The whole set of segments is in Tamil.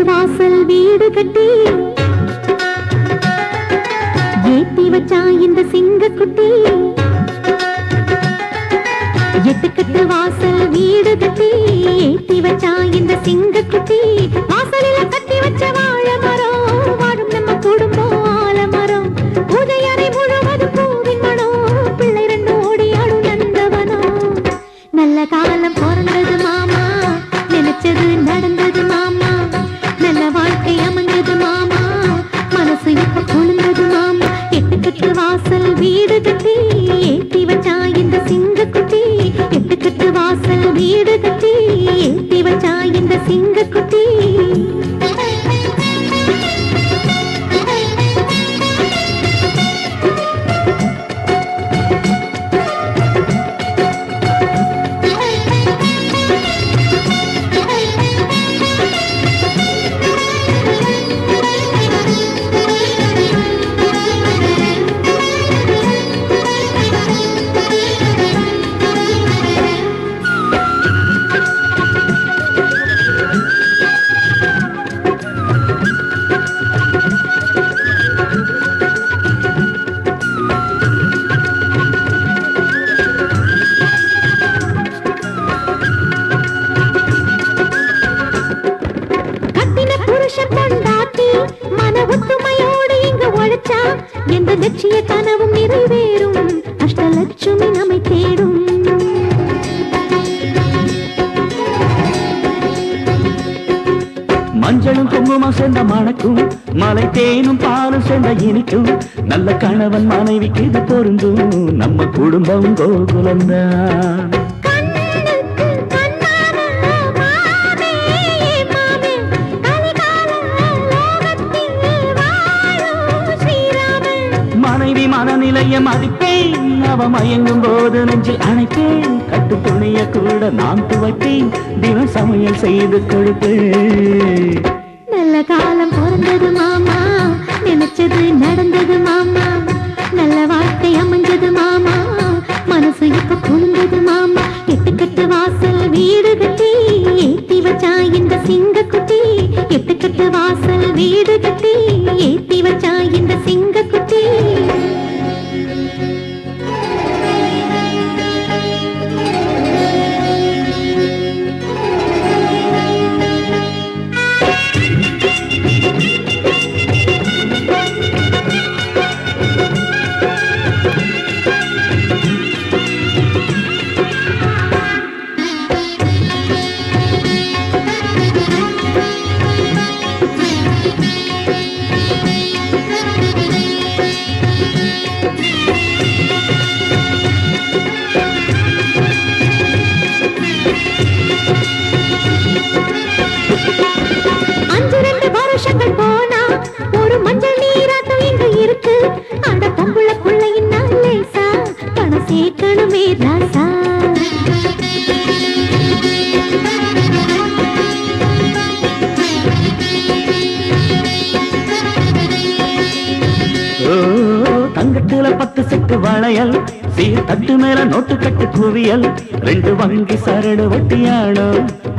வாசல் வீடு கட்டி ஏத்தி வச்சா இந்த சிங்கக்குட்டி. எட்டுக்கட்டு வாசல் வீடு கட்டி ஏத்தி வச்சா இந்த சிங்கக்குட்டி. வாசலில கட்டி வச்ச வாழை மரம் வாழும் நம்ம குடும்பம் ஆலமரம். பூஜை அறை முழுவதும் பூவின் மனம் பிள்ளை ரெண்டு ஓடியாடும் நந்தவனம். நல்ல காலம் பிறந்தது மாமா நினைச்சது நடந்தது மாமா. நல்ல வாழ்க்கை அமைஞ்சது மாமா மனசு இப்ப குளிர்ந்தது மாமா. எட்டுக்கட்டு வாசல் வீடு கட்டி ஏத்தி வச்சா இந்த சிங்கக்குட்டி. எட்டுக்கட்டு வாசல் வீடு கட்டி ஏத்தி வச்சா இந்த சிங்கக்குட்டி. எந்த லட்சிய கனவும் நிறைவேறும் அஷ்டலட்சுமி நம்மை தேடும். மஞ்சளும் குங்குமம் சேர்ந்த மணக்கும் மலை தேனும் பாலும் சேர்ந்த இனிக்கும். நல்ல கணவன் மனைவிக்கு இது பொருந்தும் நம்ம குடும்பம் கோகுலம்தான். மனைவி மனநிலைய மதிப்பேன் அவ மயங்கும் போது நெஞ்சில் அணைப்பேன். கட்டு துணிய கூட நான் துவைப்பேன் தினம் சமையல் செய்து கொடுப்பேன். நல்ல காலம் பிறந்தது மாமா நினைச்சது நடந்தது மாமா. நல்ல வாழ்க்கை அமைஞ்சது மாமா மனசு இப்ப குளிர்ந்தது மாமா. எட்டுக்கட்டு வாசல் வீடு கட்டி ஏத்தி வச்சா இந்த சிங்கக்குட்டி. எட்டுக்கட்டு வாசல் வீடு கட்டி ஏத்தி வச்சா இந்த சிங்கக்குட்டி. போனா ஒரு மஞ்சள் நீராட்டம் இங்கு இருக்கு. அட பொம்புள புள்ளையின் லேசா பணம் சேர்க்கணுமே ராசா. தங்கத்துல 10 செட்டு வளையல் சீர் தட்டு மேல நோட்டு கட்டு குவியல். 2 வங்கி சரடு வட்டியானோ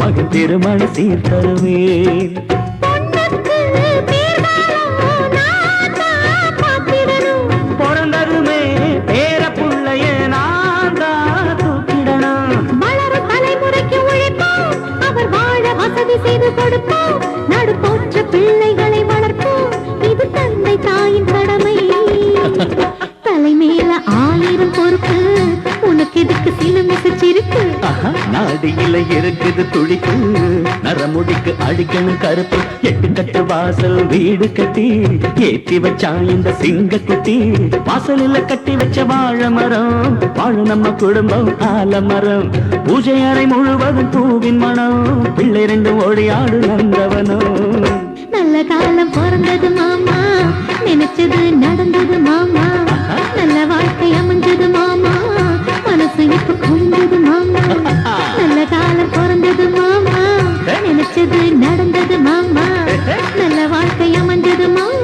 மகன் திருமண சீர் தருவேன். பிறந்ததுமே பேர புள்ளைய நான் தான் தூக்கிடணும். வளரும் தலைமுறைக்கு உழைப்போம் அவர் வாழ வசதி செய்து கொடுப்போம். நடு போற்ற பிள்ளைகளை வளர்ப்போம் இது தந்தை தாயின் கடமை. தலைமையில 1000 பொறுப்பு உனக்கு எதுக்கு சிலுமிசிச்சிருக்கு. நாடியில இருக்குது துடிப்பு நரமுடிக்கு அடிக்கணும் கருப்பு. எட்டுக்கட்டு வாசல் வீடு கட்டி ஏத்தி வச்சா இந்த சிங்கக்குட்டி. வாசலில கட்டி வச்ச வாழை மரம் வாழும் நம்ம குடும்பம் ஆலமரம். பூஜை அறை முழுவதும் பூவின் மனம் பிள்ளை ரெண்டு ஓடியாடு நந்தவனம். நல்ல காலம் பிறந்தது மாமா நினைச்சது நடந்தது மாமா. நல்ல வாழ்க்கை அமைஞ்சது மாமா மனசு இப்ப குளிர்ந்தது மாமா. நல்ல காலம் பிறந்தது மாமா நினைச்சது நடந்தது மாமா. நல்ல வாழ்க்கை அமைஞ்சது மாமா.